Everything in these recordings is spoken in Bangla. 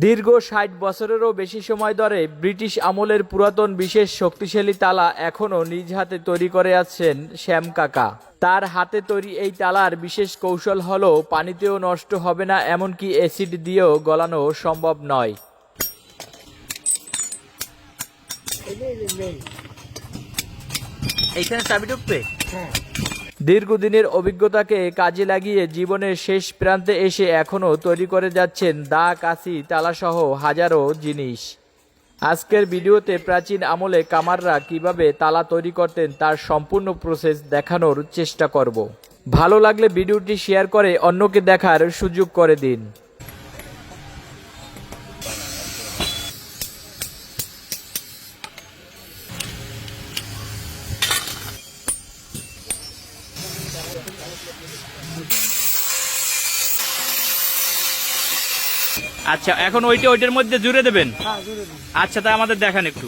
দীর্ঘ ৬০ বছরেরও বেশি সময় ধরে ব্রিটিশ আমলের পুরাতন বিশেষ শক্তিশালী তালা এখনও নিজ হাতে তৈরি করে আছেন শ্যাম কাকা। তার হাতে তৈরি এই তালার বিশেষ কৌশল হলো পানিতেও নষ্ট হবে না, এমনকি অ্যাসিড দিয়েও গলানো সম্ভব নয়। এইখানে চাবি ঢুকবে। দীর্ঘদিনের অভিজ্ঞতাকে কাজে লাগিয়ে জীবনের শেষ প্রান্তে এসে এখনও তৈরি করে যাচ্ছেন দা, কাঁচি, তালাসহ হাজারো জিনিস। আজকের ভিডিওতে প্রাচীন আমলে কামাররা কিভাবে তালা তৈরি করতেন তার সম্পূর্ণ প্রসেস দেখানোর চেষ্টা করব। ভালো লাগলে ভিডিওটি শেয়ার করে অন্যকে দেখার সুযোগ করে দিন। আচ্ছা, এখন ওইটার মধ্যে জুড়ে দেবেন। আচ্ছা, তাই আমাদের দেখান একটু।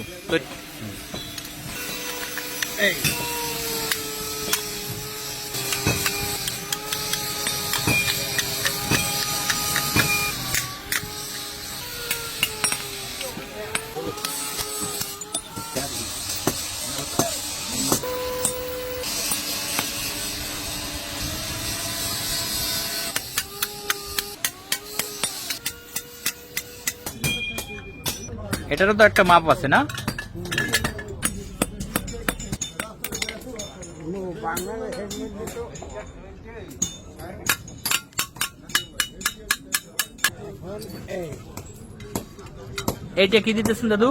এটারও তো একটা মাপ আছে না? এইটা কি দিতেছেন দাদু?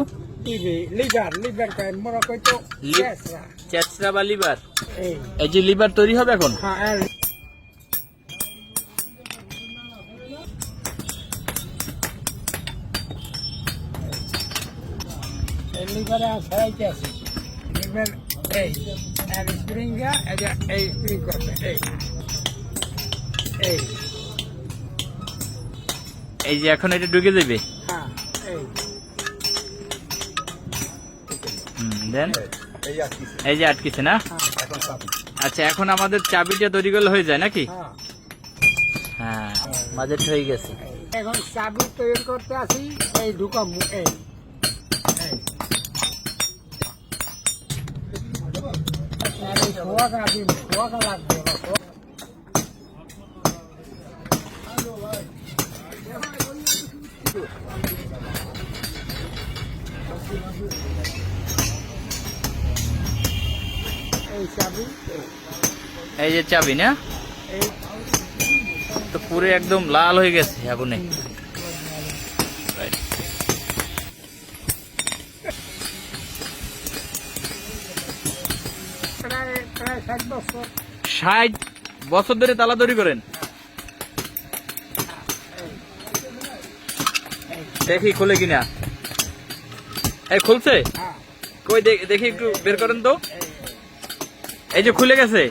চেচরা বা লিভার। এই যে লিভার তৈরি হবে এখন। লিভারে ছড়াইতে আছে লিভার এই আর স্প্রিংটা এই স্প্রিং করবে এই যে এখন এটা ঢুকে যাবে। হ্যাঁ দেন এই যে আটকেছে না? আচ্ছা, এখন আমাদের চাবিটা তৈরি করলে হয়ে যায় নাকি? হ্যাঁ, বাজেট হয়ে গেছে। এখন চাবি তৈরি করতে আসি এই ঢুকাম এই এই যে চাবি না, তো পুরো একদম লাল হয়ে গেছে আগুনে। ৬০ বছর ধরে তালা তৈরি করেন। দেখি খুলে কিনা। এই খুলছে কই, দেখি একটু বের করেন তো। এই যে খুলে গেছে।